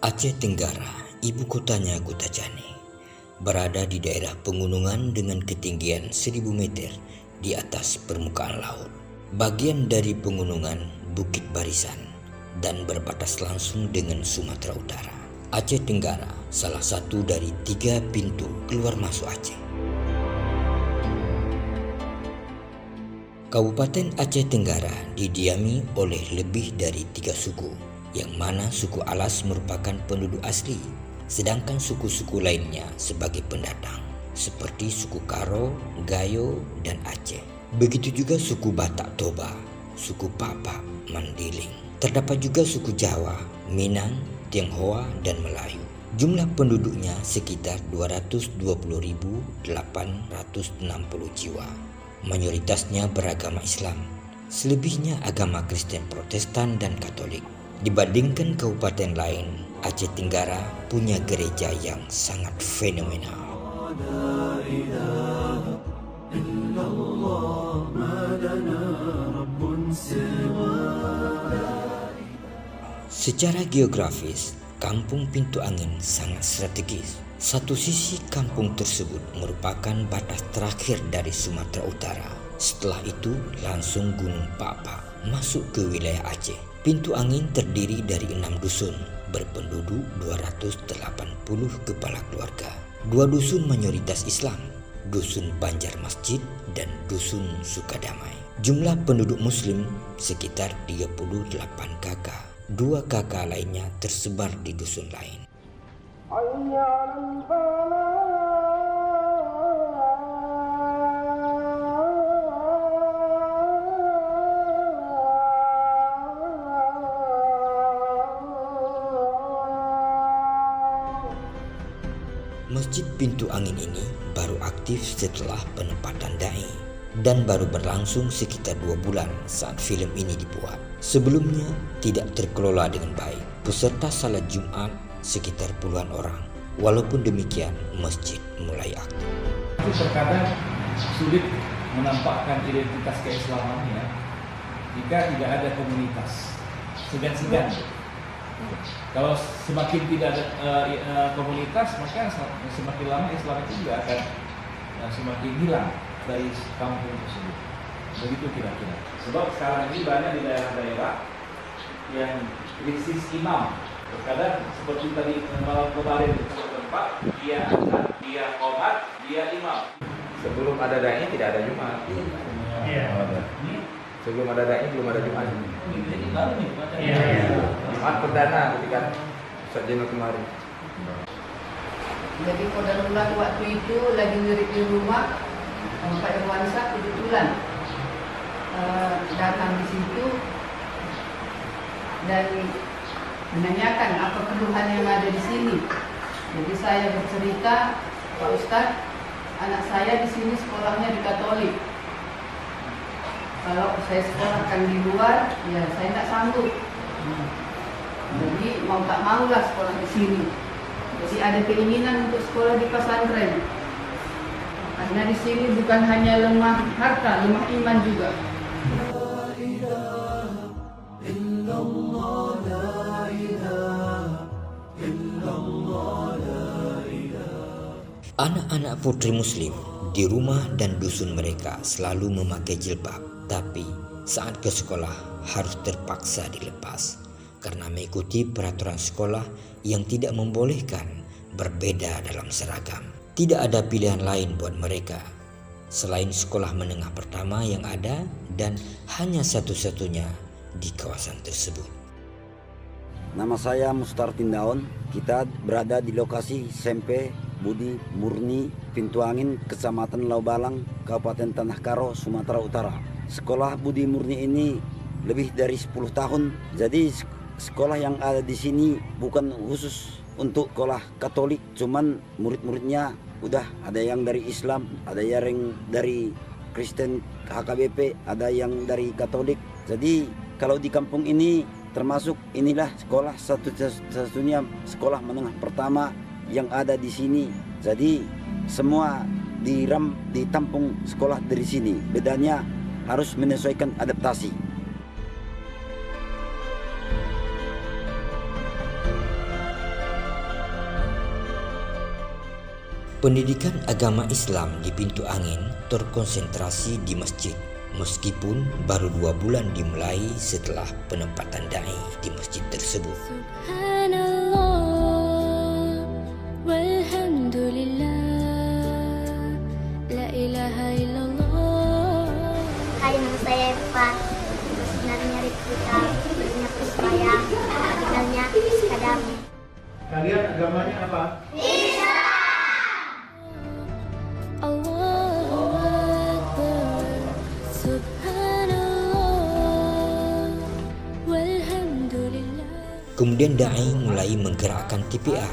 Aceh Tenggara, ibu kotanya Kutacani, berada di daerah pegunungan dengan ketinggian 1000 meter di atas permukaan laut. Bagian dari pegunungan Bukit Barisan dan berbatas langsung dengan Sumatera Utara. Aceh Tenggara salah satu dari 3 pintu keluar masuk Aceh. Kabupaten Aceh Tenggara didiami oleh lebih dari 3 suku, yang mana suku Alas merupakan penduduk asli, sedangkan suku-suku lainnya sebagai pendatang, seperti suku Karo, Gayo, dan Aceh. Begitu juga suku Batak Toba, suku Papa, Mandiling. Terdapat juga suku Jawa, Minang, Tionghoa, dan Melayu. Jumlah penduduknya sekitar 220.860 jiwa. Mayoritasnya beragama Islam, selebihnya agama Kristen Protestan dan Katolik. Dibandingkan kabupaten lain, Aceh Tenggara punya gereja yang sangat fenomenal. Secara geografis, Kampung Pintu Angin sangat strategis. Satu sisi kampung tersebut merupakan batas terakhir dari Sumatera Utara. Setelah itu langsung Gunung Papa masuk ke wilayah Aceh. Pintu Angin terdiri dari 6 dusun berpenduduk 280 kepala keluarga. 2 dusun mayoritas Islam, Dusun Banjar Masjid dan Dusun Sukadamai. Jumlah penduduk Muslim sekitar 38 kakak. 2 kakak lainnya tersebar di dusun lain. Masjid Pintu Angin ini baru aktif setelah penempatan dai dan baru berlangsung sekitar 2 bulan saat film ini dibuat. Sebelumnya tidak terkelola dengan baik. Peserta salat Jumat sekitar puluhan orang. Walaupun demikian, masjid mulai aktif. Terkadang sulit menampakkan identitas keislamannya jika tidak ada komunitas. Segan-segan. Kalau semakin tidak ada komunitas, maka semakin lama Islam itu juga akan semakin hilang dari kampung tersebut. Begitu kira-kira. Sebab sekarang ini banyak di daerah-daerah yang krisis imam. Terkadang seperti tadi malam kemarin di tempat, dia azan, dia qomat, dia imam. Sebelum ada dai tidak ada Jumat. Iya. Sebelum ada dai belum ada Jumat. Ini baru nih. Jumat perdana ketika Ustaz Jeno kemarin. Jadi kodarullah waktu itu lagi ngerik di rumah, Pak Irwansyah kebetulan datang di situ dan menanyakan apa keluhan yang ada di sini. Jadi saya bercerita, Pak Ustadz, anak saya di sini sekolahnya di Katolik. Kalau saya sekolahkan di luar, ya saya tidak sanggup. Jadi mau tak maulah sekolah di sini. Jadi ada keinginan untuk sekolah di pesantren. Karena di sini bukan hanya lemah harta, lemah iman juga. Anak-anak putri muslim di rumah dan dusun mereka selalu memakai jilbab, tapi saat ke sekolah harus terpaksa dilepas karena mengikuti peraturan sekolah yang tidak membolehkan berbeda dalam seragam. Tidak ada pilihan lain buat mereka selain sekolah menengah pertama yang ada dan hanya satu-satunya di kawasan tersebut. Nama saya Mustar Tindaon. Kita berada di lokasi SMP Budi Murni Pintu Angin, Kecamatan Laubalang, Kabupaten Tanah Karo, Sumatera Utara. Sekolah Budi Murni ini lebih dari 10 tahun. Jadi sekolah yang ada di sini bukan khusus untuk sekolah Katolik, cuman murid-muridnya udah ada yang dari Islam, ada yang dari Kristen HKBP, ada yang dari Katolik. Jadi kalau di kampung ini termasuk inilah sekolah satu-satunya sekolah menengah pertama yang ada di sini. Jadi semua ditampung sekolah dari sini. Bedanya harus menyesuaikan adaptasi. Pendidikan agama Islam di Pintu Angin terkonsentrasi di masjid, meskipun baru 2 bulan dimulai setelah penempatan dai di masjid tersebut. Subhanallah walhamdulillah la ilaha illallah. Hai, nama saya Eva. Sebenarnya Rifika punya supaya tinggalnya sekadami. Kalian agamanya apa? Allahu Akbar. Subhanallah walhamdulillah. Kemudian dai mulai menggerakkan TPA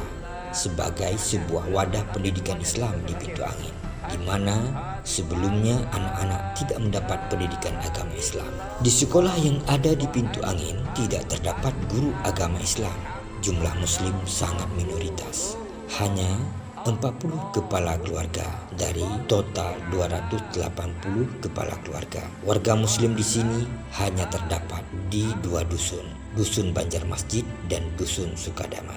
sebagai sebuah wadah pendidikan Islam di Pintu Angin, di mana sebelumnya anak-anak tidak mendapat pendidikan agama Islam. Di sekolah yang ada di Pintu Angin tidak terdapat guru agama Islam. Jumlah Muslim sangat minoritas, hanya 40 kepala keluarga dari total 280 kepala keluarga. Warga Muslim di sini hanya terdapat di 2 dusun, Dusun Banjar Masjid dan Dusun Sukadamai.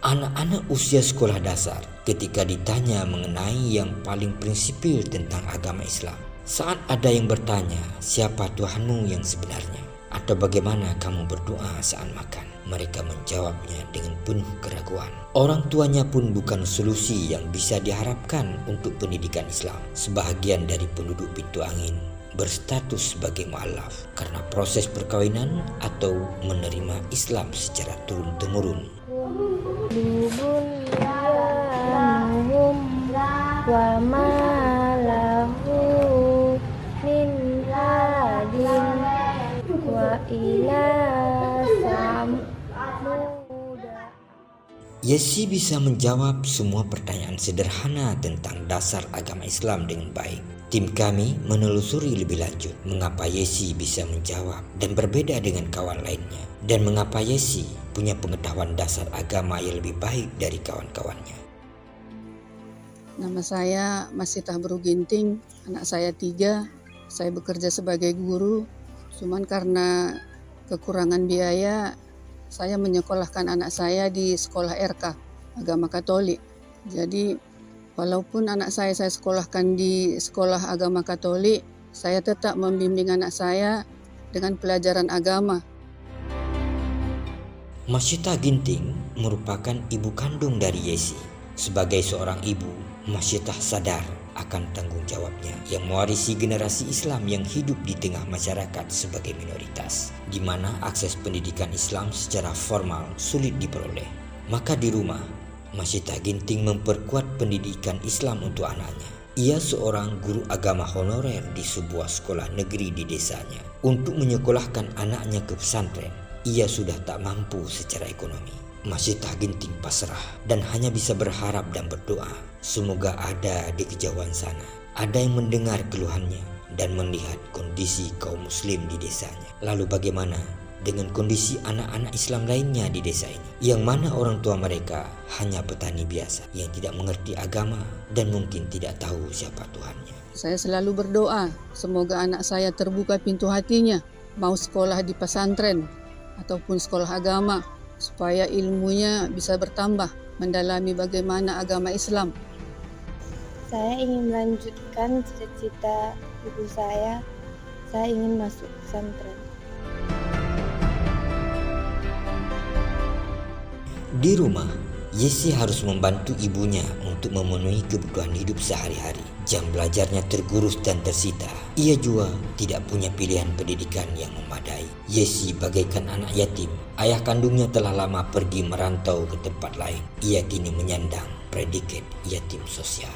Anak-anak usia sekolah dasar ketika ditanya mengenai yang paling prinsipil tentang agama Islam, saat ada yang bertanya, siapa Tuhanmu yang sebenarnya? Atau bagaimana kamu berdoa saat makan? Mereka menjawabnya dengan penuh keraguan. Orang tuanya pun bukan solusi yang bisa diharapkan untuk pendidikan Islam. Sebahagian dari penduduk Pintu Angin berstatus sebagai mu'alaf karena proses perkawinan atau menerima Islam secara turun-temurun. Wa malahu min hadin wa ila samuda. Yesi bisa menjawab semua pertanyaan sederhana tentang dasar agama Islam dengan baik. Tim kami menelusuri lebih lanjut mengapa Yesi bisa menjawab dan berbeda dengan kawan lainnya, dan mengapa Yesi punya pengetahuan dasar agama yang lebih baik dari kawan-kawannya. Nama saya Masitah Bru Ginting, anak saya 3. Saya bekerja sebagai guru, cuman karena kekurangan biaya, saya menyekolahkan anak saya di sekolah RK, agama Katolik. Jadi walaupun anak saya sekolahkan di sekolah agama Katolik, saya tetap membimbing anak saya dengan pelajaran agama. Masitah Ginting merupakan ibu kandung dari Yesi. Sebagai seorang ibu, Masitah sadar akan tanggung jawabnya yang mewarisi generasi Islam yang hidup di tengah masyarakat sebagai minoritas, di mana akses pendidikan Islam secara formal sulit diperoleh. Maka di rumah, Masitah Ginting memperkuat pendidikan Islam untuk anaknya. Ia seorang guru agama honorer di sebuah sekolah negeri di desanya. Untuk menyekolahkan anaknya ke pesantren, ia sudah tak mampu secara ekonomi. Masitah Ginting pasrah dan hanya bisa berharap dan berdoa semoga ada di kejauhan sana ada yang mendengar keluhannya dan melihat kondisi kaum muslim di desanya. Lalu bagaimana dengan kondisi anak-anak Islam lainnya di desa ini, yang mana orang tua mereka hanya petani biasa yang tidak mengerti agama dan mungkin tidak tahu siapa Tuhannya. Saya selalu berdoa semoga anak saya terbuka pintu hatinya, mau sekolah di pesantren ataupun sekolah agama, supaya ilmunya bisa bertambah, mendalami bagaimana agama Islam. Saya ingin melanjutkan cita-cita ibu saya ingin masuk pesantren. Di rumah, Yesi harus membantu ibunya untuk memenuhi kebutuhan hidup sehari-hari. Jam belajarnya tergurus dan tersita. Ia juga tidak punya pilihan pendidikan yang memadai. Yesi bagaikan anak yatim. Ayah kandungnya telah lama pergi merantau ke tempat lain. Ia kini menyandang predikat yatim sosial.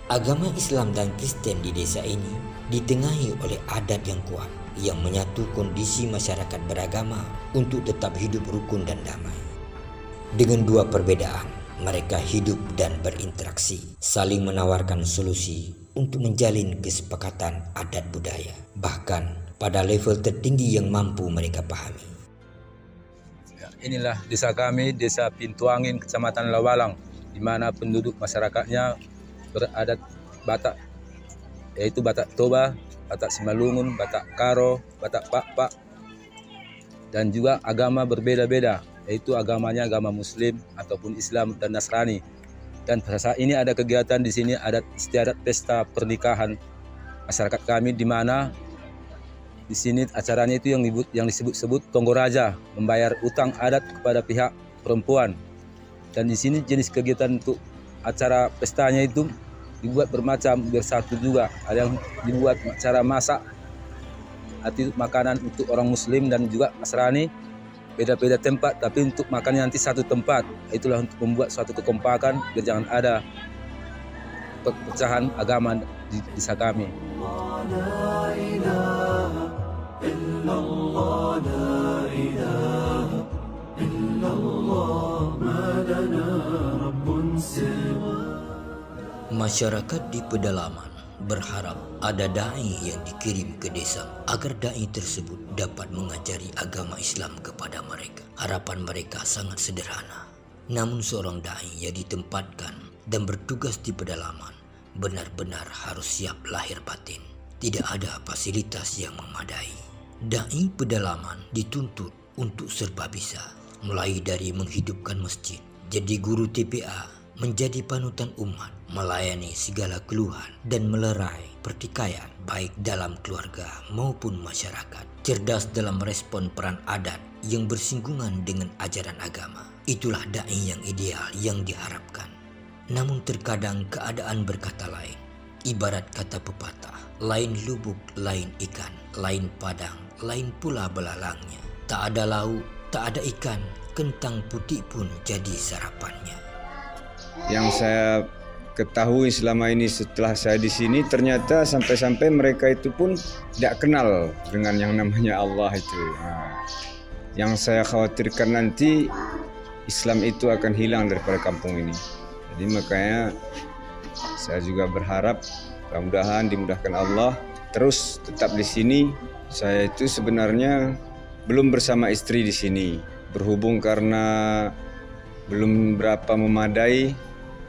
Agama Islam dan Kristen di desa ini ditengahi oleh adat yang kuat yang menyatu kondisi masyarakat beragama untuk tetap hidup rukun dan damai. Dengan dua perbedaan, mereka hidup dan berinteraksi, saling menawarkan solusi untuk menjalin kesepakatan adat budaya, bahkan pada level tertinggi yang mampu mereka pahami. Inilah desa kami, Desa Pintu Angin, Kecamatan Lawalang, di mana penduduk masyarakatnya beradat Batak, yaitu Batak Toba, Batak Simalungun, Batak Karo, Batak Pak, dan juga agama berbeda-beda, yaitu agamanya agama Muslim ataupun Islam dan Nasrani. Dan pada saat ini ada kegiatan di sini, adat istiadat pesta pernikahan masyarakat kami, di mana di sini acaranya itu yang disebut Tonggoraja, membayar utang adat kepada pihak perempuan. Dan di sini jenis kegiatan untuk acara pestanya itu dibuat bermacam, bersatu juga. Ada yang dibuat cara masak, arti makanan untuk orang Muslim dan juga Nasrani, beda-beda tempat, tapi untuk makannya nanti satu tempat. Itulah untuk membuat suatu kekompakan, biar jangan ada perpecahan agama di desa kami. Masyarakat di pedalaman berharap ada dai yang dikirim ke desa agar dai tersebut dapat mengajari agama Islam kepada mereka. Harapan mereka sangat sederhana. Namun seorang dai yang ditempatkan dan bertugas di pedalaman benar-benar harus siap lahir batin. Tidak ada fasilitas yang memadai. Dai pedalaman dituntut untuk serba bisa, mulai dari menghidupkan masjid, jadi guru TPA, menjadi panutan umat, melayani segala keluhan dan melerai pertikaian baik dalam keluarga maupun masyarakat, cerdas dalam merespon peran adat yang bersinggungan dengan ajaran agama. Itulah dai yang ideal yang diharapkan. Namun terkadang keadaan berkata lain. Ibarat kata pepatah, lain lubuk, lain ikan, lain padang, lain pula belalangnya. Tak ada lauk, tak ada ikan, kentang putih pun jadi sarapannya. Yang saya ketahui selama ini setelah saya di sini, ternyata sampai-sampai mereka itu pun tidak kenal dengan yang namanya Allah itu. Yang saya khawatirkan nanti Islam itu akan hilang daripada kampung ini. Jadi makanya saya juga berharap mudah-mudahan dimudahkan Allah terus tetap di sini. Saya itu sebenarnya belum bersama istri di sini. Berhubung karena belum berapa memadai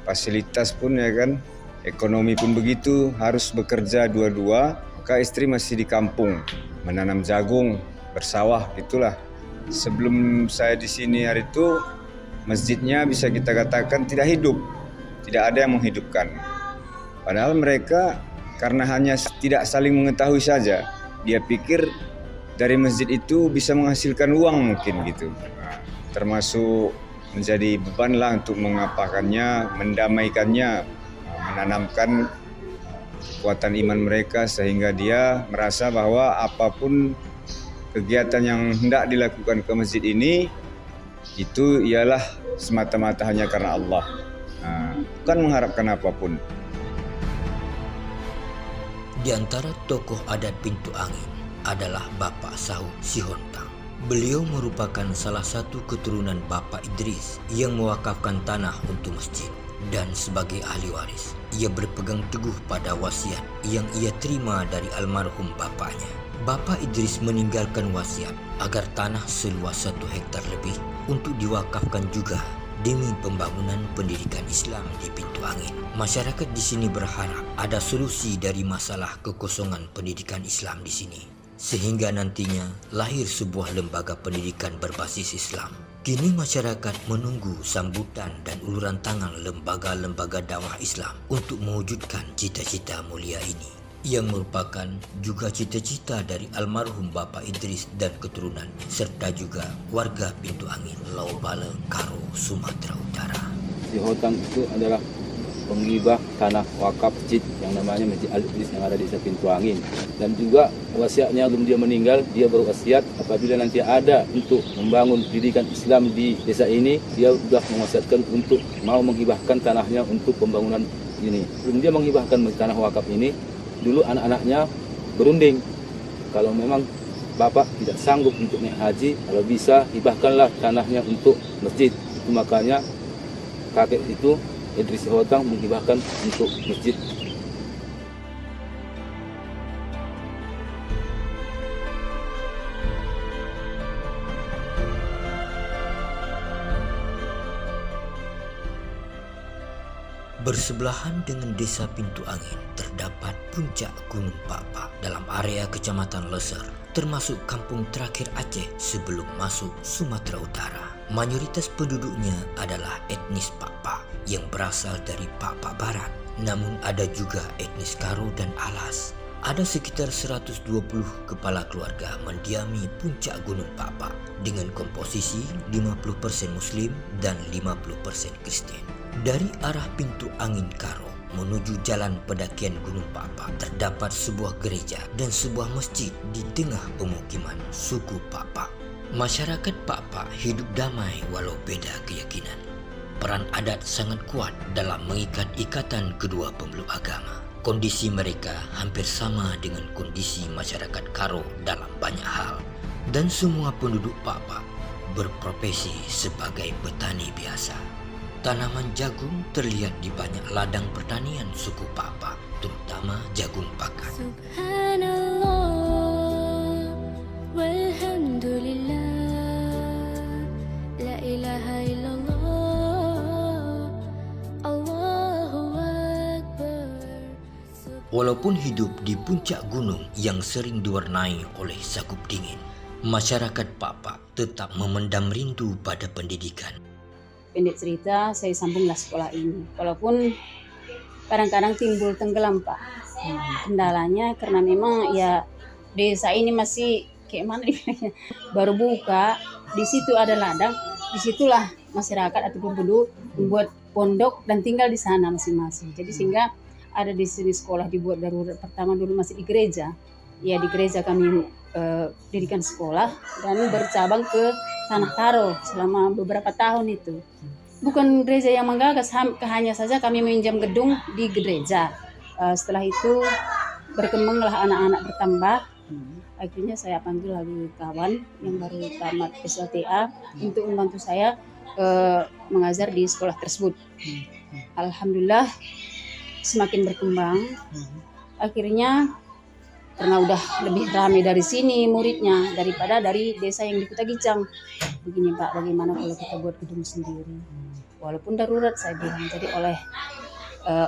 fasilitas pun ya kan, ekonomi pun begitu, harus bekerja dua-dua, maka istri masih di kampung menanam jagung, bersawah gitulah. Sebelum saya di sini hari itu, masjidnya bisa kita katakan tidak hidup, tidak ada yang menghidupkan. Padahal mereka karena hanya tidak saling mengetahui saja, dia pikir dari masjid itu bisa menghasilkan uang mungkin gitu. Termasuk menjadi beban lah untuk mengapakannya, mendamaikannya, menanamkan kekuatan iman mereka sehingga dia merasa bahwa apapun kegiatan yang hendak dilakukan ke masjid ini itu ialah semata-mata hanya karena Allah, bukan mengharapkan apapun. Di antara tokoh adat Pintu Angin adalah Bapak Saud Sihontang. Beliau merupakan salah satu keturunan Bapak Idris yang mewakafkan tanah untuk masjid. Dan sebagai ahli waris, ia berpegang teguh pada wasiat yang ia terima dari almarhum bapaknya. Bapak Idris meninggalkan wasiat agar tanah seluas 1 hektar lebih untuk diwakafkan juga demi pembangunan pendidikan Islam di Pintu Angin. Masyarakat di sini berharap ada solusi dari masalah kekosongan pendidikan Islam di sini, sehingga nantinya lahir sebuah lembaga pendidikan berbasis Islam. Kini masyarakat menunggu sambutan dan uluran tangan lembaga-lembaga dakwah Islam untuk mewujudkan cita-cita mulia ini, yang merupakan juga cita-cita dari almarhum Bapak Idris dan keturunannya, serta juga warga Pintu Angin, Laubale, Karo, Sumatera Utara. Sihontang itu adalah penghibah tanah wakaf masjid yang namanya Masjid Al-Idris yang ada di desa Pintu Angin. Dan juga wasiatnya sebelum dia meninggal, dia berwasiat apabila nanti ada untuk membangun pendidikan Islam di desa ini, dia sudah mewasiatkan untuk mau menghibahkan tanahnya untuk pembangunan ini. Sebelum dia menghibahkan tanah wakaf ini, dulu anak-anaknya berunding, kalau memang bapak tidak sanggup untuk naik haji, kalau bisa hibahkanlah tanahnya untuk masjid. Itu makanya kakek itu Idris Sihontang menghibahkan untuk masjid. Bersebelahan dengan desa Pintu Angin terdapat puncak Gunung Pak-Pak dalam area Kecamatan Loser, termasuk kampung terakhir Aceh sebelum masuk Sumatera Utara. Mayoritas penduduknya adalah etnis Pak-Pak yang berasal dari Pak-Pak Barat, namun ada juga etnis Karo dan Alas. Ada sekitar 120 kepala keluarga mendiami puncak Gunung Pak-Pak dengan komposisi 50% Muslim dan 50% Kristen. Dari arah Pintu Angin Karo menuju jalan pendakian Gunung Pak-Pak terdapat sebuah gereja dan sebuah masjid di tengah pemukiman suku Pak-Pak. Masyarakat Pak-Pak hidup damai walau beda keyakinan. Peran adat sangat kuat dalam mengikat ikatan kedua pemeluk agama. Kondisi mereka hampir sama dengan kondisi masyarakat Karo dalam banyak hal. Dan semua penduduk Pak-Pak berprofesi sebagai petani biasa. Tanaman jagung terlihat di banyak ladang pertanian suku Pak-Pak, terutama jagung pakan. Subhanallah walhamdulillah la ilaha illallah Allahu akbar. Walaupun hidup di puncak gunung yang sering diwarnai oleh sakup dingin, masyarakat Pak-Pak tetap memendam rindu pada pendidikan. Pendek cerita, saya sambunglah sekolah ini. Walaupun kadang-kadang timbul tenggelam, Pak. Kendalanya karena memang ya desa ini masih kayak mana dibilangnya, baru buka, di situ ada ladang, disitulah masyarakat ataupun penduduk membuat pondok dan tinggal di sana masing-masing. Jadi sehingga ada di sini sekolah dibuat darurat. Pertama dulu masih di gereja. Ya di gereja kami dirikan sekolah dan bercabang ke Tanah Karo selama beberapa tahun itu. Bukan gereja yang menggagas, hanya saja kami meminjam gedung di gereja. Setelah itu berkembanglah anak-anak bertambah. Akhirnya saya panggil lagi kawan yang baru tamat SLTA untuk membantu saya mengajar di sekolah tersebut. Alhamdulillah semakin berkembang. Akhirnya karena udah lebih ramai dari sini muridnya daripada dari desa yang di Kota Gicang. Begini Pak, bagaimana kalau kita buat gedung sendiri? Walaupun darurat saya bilang. Jadi oleh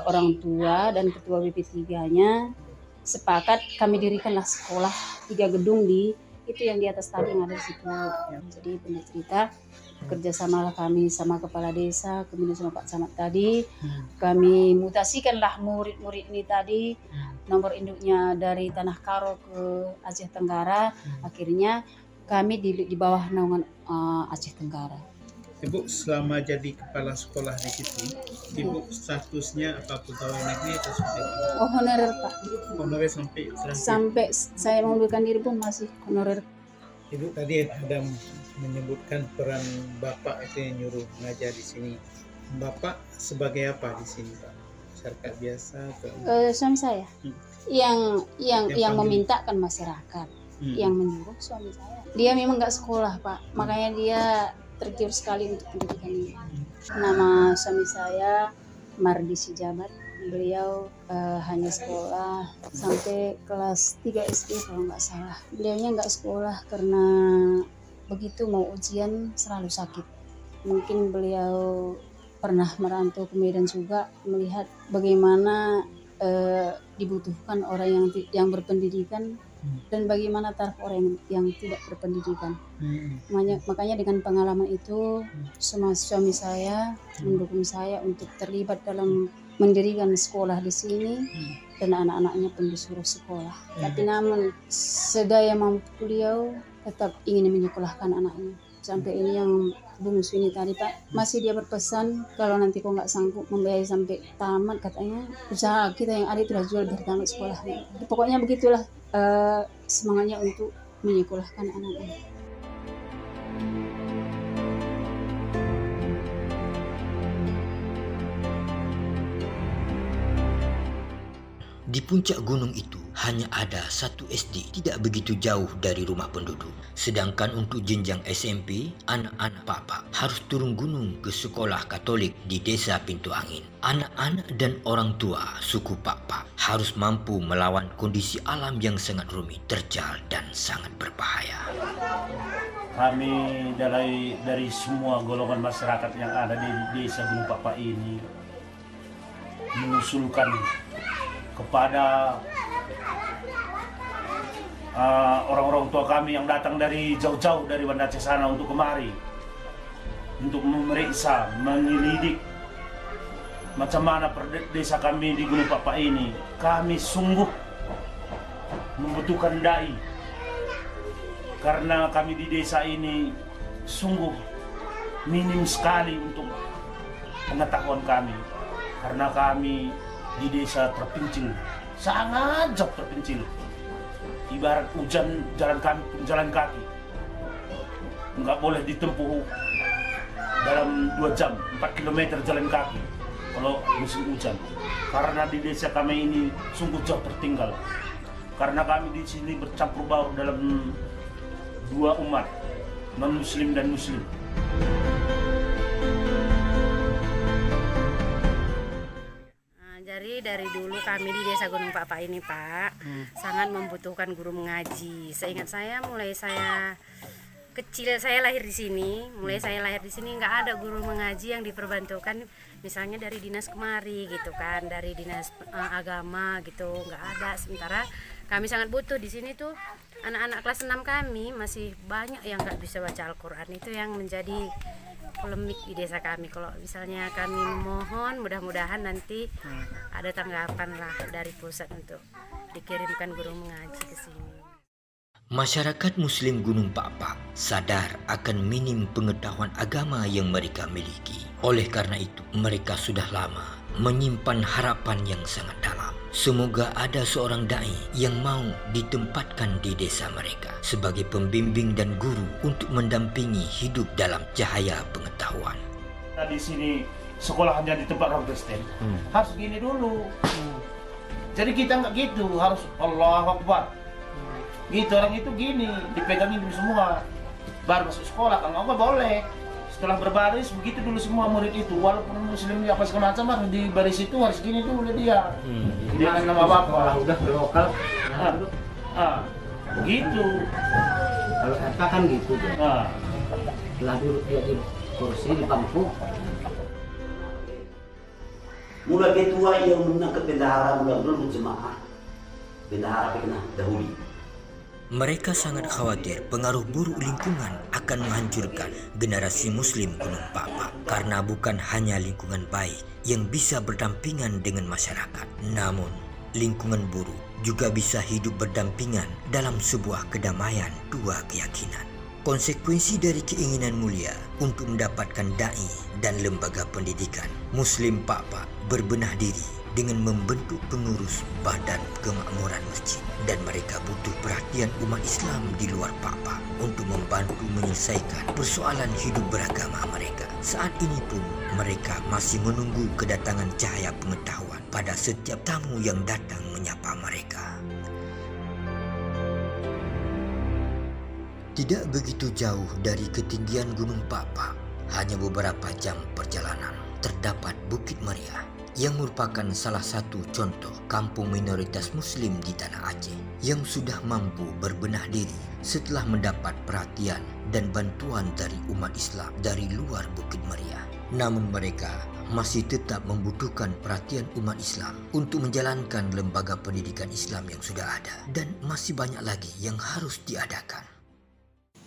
orang tua dan ketua BP3-nya sepakat kami dirikanlah sekolah 3 gedung di itu yang di atas tadi yang ada di situ. Jadi benar cerita kerjasamalah kami sama kepala desa, kemudian sama Pak Camat tadi, kami mutasikanlah murid-murid ini tadi, nomor induknya dari Tanah Karo ke Aceh Tenggara, akhirnya kami di bawah naungan Aceh Tenggara. Ibu selama jadi kepala sekolah di situ, Ibu statusnya apa, pegawai negeri atau seperti apa? Oh, honorer Pak. Honorer sampai saya mengundurkan diri pun masih honorer. Ibu tadi ada menyebutkan peran Bapak itu yang nyuruh ngajar di sini. Bapak sebagai apa di sini, Pak? Masyarakat biasa atau? Suami saya. Yang memintakan masyarakat, yang menyuruh suami saya. Dia memang nggak sekolah, Pak. Makanya dia tergiur sekali untuk pendidikan ini. Nama suami saya Mardi Sijabat. Beliau hanya sekolah sampai kelas 3 SD kalau nggak salah. Beliaunya nggak sekolah karena begitu mau ujian selalu sakit. Mungkin beliau pernah merantau ke Medan juga melihat bagaimana dibutuhkan orang yang berpendidikan dan bagaimana taraf orang yang tidak berpendidikan. Makanya dengan pengalaman itu suami saya mendukung saya untuk terlibat dalam mendirikan sekolah di sini dan anak-anaknya pun disuruh sekolah. Tapi namun sedaya mampu beliau tetap ingin menyekolahkan anaknya. Sampai ini yang bungsu ini tadi Pak, masih dia berpesan kalau nanti kok nggak sanggup membayar sampai tamat, katanya usaha kita yang ada itu sudah jual biar tamat sekolahnya. Pokoknya begitulah semangatnya untuk menyekolahkan anaknya. Di puncak gunung itu hanya ada 1 SD tidak begitu jauh dari rumah penduduk. Sedangkan untuk jenjang SMP, anak-anak Pak-Pak harus turun gunung ke sekolah Katolik di desa Pintu Angin. Anak-anak dan orang tua suku Pak-Pak harus mampu melawan kondisi alam yang sangat rumit, terjal dan sangat berbahaya. Kami dari semua golongan masyarakat yang ada di desa Gunung Pak-Pak ini mengusulkan kepada orang-orang tua kami yang datang dari jauh-jauh dari Banda Aceh sana untuk kemari untuk memeriksa, menyelidik macam mana desa kami di Gunung Papa ini. Kami sungguh membutuhkan dai karena kami di desa ini sungguh minim sekali untuk pengetahuan kami, karena kami di desa terpencil, sangat jauh terpencil. Ibarat hujan, jalan kami pun jalan kaki, nggak boleh ditempuh dalam 2 jam, 4 km jalan kaki kalau musim hujan. Karena di desa kami ini sungguh jauh tertinggal, karena kami di sini bercampur baur dalam 2 umat, non muslim dan muslim. Jadi dari dulu kami di Desa Gunung Papa ini, Pak, sangat membutuhkan guru mengaji. Seingat saya, mulai saya kecil, saya lahir di sini, nggak ada guru mengaji yang diperbantukan, misalnya dari dinas kemari gitu kan, dari dinas agama gitu, nggak ada. Sementara kami sangat butuh di sini tuh, anak-anak kelas 6 kami masih banyak yang nggak bisa baca Al-Quran. Itu yang menjadi polemik di desa kami. Kalau misalnya kami mohon, mudah-mudahan nanti ada tanggapan lah dari pusat untuk dikirimkan guru mengaji ke sini. Masyarakat Muslim Gunung Papa sadar akan minim pengetahuan agama yang mereka miliki. Oleh karena itu, mereka sudah lama menyimpan harapan yang sangat dalam. Semoga ada seorang dai yang mau ditempatkan di desa mereka sebagai pembimbing dan guru untuk mendampingi hidup dalam cahaya pengetahuan. Nah, di sini sekolah hanya di tempat orang Kristen, harus gini dulu. Jadi kita nggak gitu, harus Allahu Akbar. Gitu, orang itu gini, dipegangin dulu semua. Baru masuk sekolah, kalau nggak boleh. Setelah berbaris, begitu dulu semua murid itu. Walaupun muslim apa segala macam, harus di baris itu harus gini dulu dia. Dengan nama bapak. Udah berlokal. Gitu. Kalau RK kan gitu. Setelah dulu dia di kursi, di bangku. Mulai ketua yang menangkap bendahara belum jemaah. Bendahara kena dahulu. Mereka sangat khawatir pengaruh buruk lingkungan akan menghancurkan generasi Muslim Gunung Papa, karena bukan hanya lingkungan baik yang bisa berdampingan dengan masyarakat, namun lingkungan buruk juga bisa hidup berdampingan dalam sebuah kedamaian 2 keyakinan. Konsekuensi dari keinginan mulia untuk mendapatkan dai dan lembaga pendidikan, Muslim Papa berbenah diri dengan membentuk pengurus badan kemakmuran masjid, dan mereka butuh perhatian umat Islam di luar Papa untuk membantu menyelesaikan persoalan hidup beragama mereka. Saat ini pun mereka masih menunggu kedatangan cahaya pengetahuan pada setiap tamu yang datang menyapa mereka. Tidak begitu jauh dari ketinggian Gunung Papa, hanya beberapa jam perjalanan, terdapat Bukit Meriah yang merupakan salah satu contoh kampung minoritas Muslim di Tanah Aceh yang sudah mampu berbenah diri setelah mendapat perhatian dan bantuan dari umat Islam dari luar Bukit Meriah. Namun mereka masih tetap membutuhkan perhatian umat Islam untuk menjalankan lembaga pendidikan Islam yang sudah ada, dan masih banyak lagi yang harus diadakan.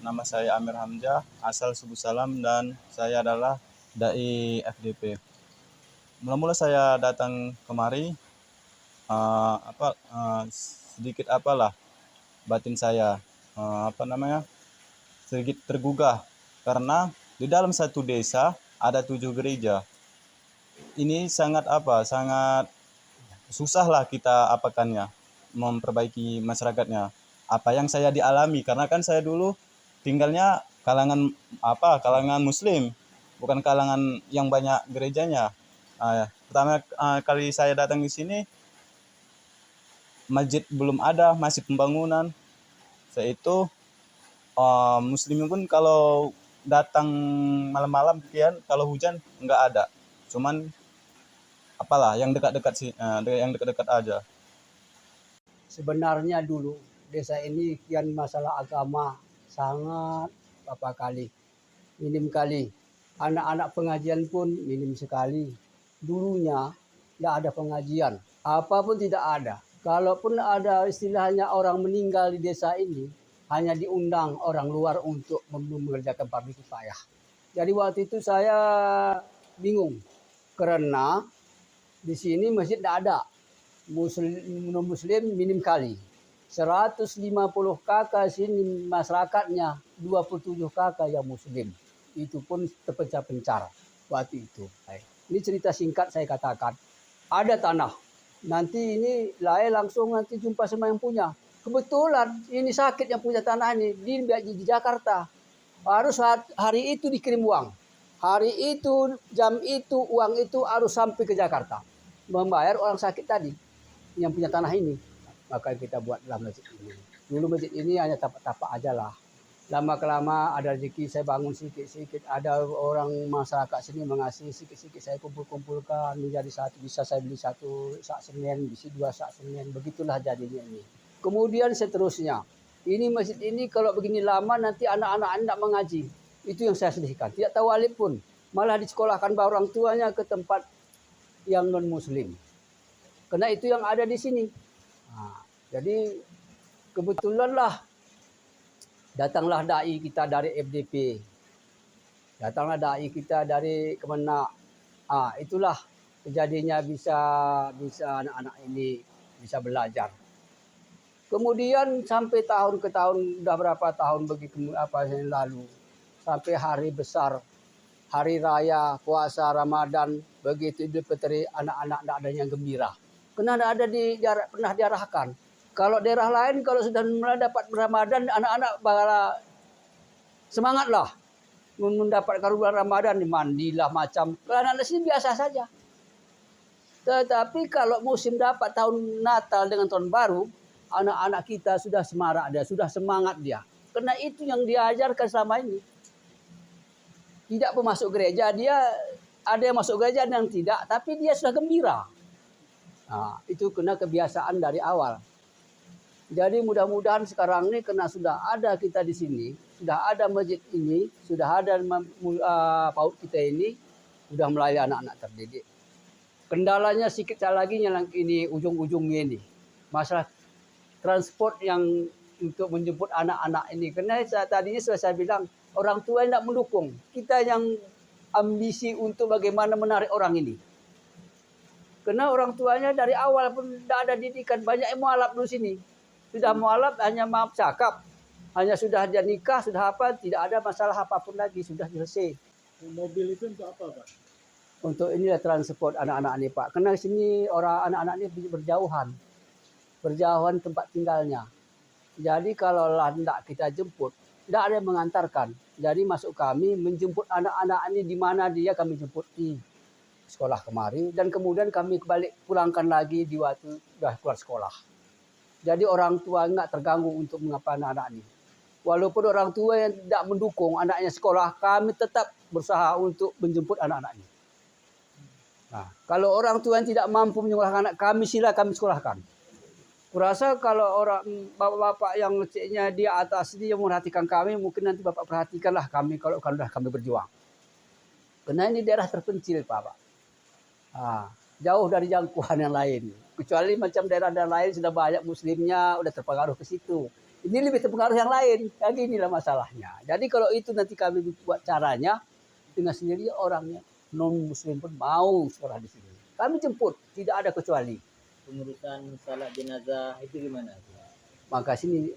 Nama saya Amir Hamzah, asal Subuh Salam, dan saya adalah dai FDP. Mula-mula saya datang kemari, sedikit batin saya, sedikit tergugah karena di dalam satu desa ada 7 gereja. Ini sangat susah lah kita memperbaiki masyarakatnya. Apa yang saya dialami, karena kan saya dulu tinggalnya kalangan Muslim, bukan kalangan yang banyak gerejanya. Pertama kali saya datang di sini, masjid belum ada, masih pembangunan. Saya itu Muslim pun kalau datang malam-malam, kalau hujan nggak ada. Cuman yang dekat-dekat sih, yang dekat-dekat aja. Sebenarnya dulu desa ini kian masalah agama sangat minim kali. Anak-anak pengajian pun minim sekali. Dulunya tidak ada pengajian, apapun tidak ada. Kalaupun ada istilahnya orang meninggal di desa ini, hanya diundang orang luar untuk mengerjakan fardu kifayah. Jadi waktu itu saya bingung karena di sini masjid tidak ada. Muslim minim kali. 150 kakak sini masyarakatnya, 27 kakak yang muslim. Itu pun terpencar-pencar waktu itu. Ini cerita singkat saya katakan. Ada tanah. Nanti ini langsung nanti jumpa sama yang punya. Kebetulan ini sakit yang punya tanah ini di Jakarta. Harus hari itu dikirim uang. Hari itu, jam itu, uang itu harus sampai ke Jakarta. Membayar orang sakit tadi yang punya tanah ini. Maka kita buat dalam masjid ini. Dulu masjid ini hanya tapak-tapak aja lah. Lama-kelama ada rezeki, saya bangun sedikit-sedikit. Ada orang masyarakat sini mengasih sedikit-sedikit, saya kumpul-kumpulkan menjadi satu. Bisa saya beli 1 sak semen, bisa 2 sak semen. Begitulah jadinya ini. Kemudian seterusnya. Ini masjid ini kalau begini lama nanti anak-anak tidak mengaji. Itu yang saya sedihkan. Tidak tahu alif pun. Malah disekolahkan orang tuanya ke tempat yang non-muslim. Karena itu yang ada di sini. Nah, jadi kebetulanlah datanglah dai kita dari FDP. Datanglah dai kita dari Kemenak. Itulah kejadiannya bisa anak-anak ini bisa belajar. Kemudian sampai tahun ke tahun, udah berapa tahun yang lalu, sampai hari besar, hari raya, puasa Ramadan, begitu Idul Fitri, anak-anak tidak ada yang gembira. Karena ada pernah diarahkan. Kalau daerah lain, kalau sudah dapat Ramadan, anak-anak bakal semangatlah mendapatkan bulan Ramadan, mandilah macam. Kalau anak-anak sini biasa saja. Tetapi kalau musim dapat tahun Natal dengan tahun baru, anak-anak kita sudah semarak dia, sudah semangat dia. Karena itu yang diajarkan selama ini. Tidak pun masuk gereja, dia ada yang masuk gereja dan yang tidak, tapi dia sudah gembira. Nah, itu kena kebiasaan dari awal. Jadi mudah-mudahan sekarang ini karena sudah ada kita di sini, sudah ada masjid ini, sudah ada PAUD kita ini, sudah melayani anak-anak terdidik. Kendalanya sedikit lagi yang ini ujung-ujungnya ini. Masalah transport yang untuk menjemput anak-anak ini. Karena tadinya sudah saya bilang, orang tua tidak mendukung. Kita yang ambisi untuk bagaimana menarik orang ini. Karena orang tuanya dari awal pun tidak ada didikan. Banyak yang mualaf dulu sini. Sudah mualaf hanya maaf cakap. Hanya sudah dia nikah, sudah apa, tidak ada masalah apapun lagi. Sudah selesai. Mobil itu untuk apa, Pak? Untuk inilah transport anak-anak ini, Pak. Karena di sini orang anak-anak ini berjauhan. Berjauhan tempat tinggalnya. Jadi kalau tidak kita jemput, tidak ada yang mengantarkan. Jadi masuk kami menjemput anak-anak ini di mana dia kami jemput di sekolah kemari. Dan kemudian kami balik pulangkan lagi di waktu sudah keluar sekolah. Jadi orang tua tidak terganggu untuk mengapa anak-anak ini. Walaupun orang tua yang tidak mendukung anaknya sekolah, kami tetap berusaha untuk menjemput anak-anak ini. Nah, kalau orang tua yang tidak mampu menyekolahkan anak kami, sila kami sekolahkan. Kurasa kalau orang bapak-bapak yang ngeceknya di atas ini yang memperhatikan kami, mungkin nanti bapak perhatikanlah kami kalau sudah kami berjuang. Karena ini daerah terpencil, Pak. Jauh dari jangkauan yang lain. Kecuali macam daerah-daerah lain sudah banyak muslimnya, sudah terpengaruh ke situ. Ini lebih terpengaruh yang lain. Jadi inilah masalahnya. Jadi kalau itu nanti kami buat caranya, dengan sendiri orangnya non-muslim pun mau sekolah di sini. Kami jemput, tidak ada kecuali. Pengurusan salat jenazah itu gimana? Maka sini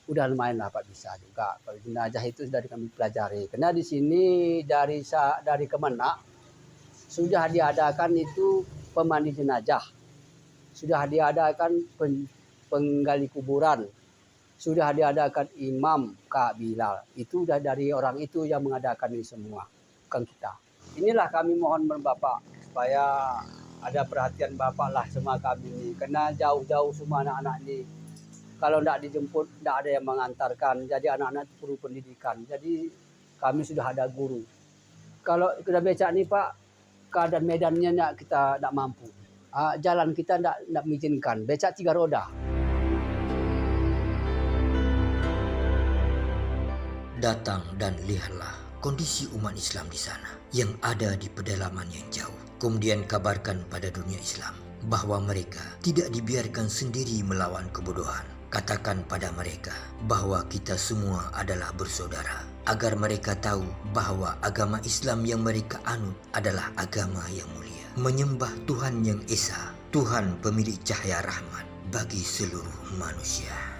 udah lumayan lah Pak bisa juga. Kalau jenazah itu sudah kami pelajari. Karena di sini dari Kemenak sudah diadakan itu pemandi jenazah. Sudah diadakan penggali kuburan. Sudah diadakan imam Kak Bilal. Itu sudah dari orang itu yang mengadakan ini semua. Bukan kita. Inilah kami mohon Bapak supaya ada perhatian Bapak lah sama kami ini. Karena jauh-jauh semua anak-anak ini. Kalau tidak dijemput, tidak ada yang mengantarkan. Jadi anak-anak itu perlu pendidikan. Jadi kami sudah ada guru. Kalau kita becak nih Pak, keadaan medannya kita tidak mampu. Jalan kita tidak mengizinkan. Becak 3 roda. Datang dan lihatlah kondisi umat Islam di sana yang ada di pedalaman yang jauh. Kemudian kabarkan pada dunia Islam bahwa mereka tidak dibiarkan sendiri melawan kebodohan. Katakan pada mereka bahwa kita semua adalah bersaudara, agar mereka tahu bahwa agama Islam yang mereka anut adalah agama yang mulia, menyembah Tuhan yang Esa, Tuhan pemilik cahaya rahmat bagi seluruh manusia.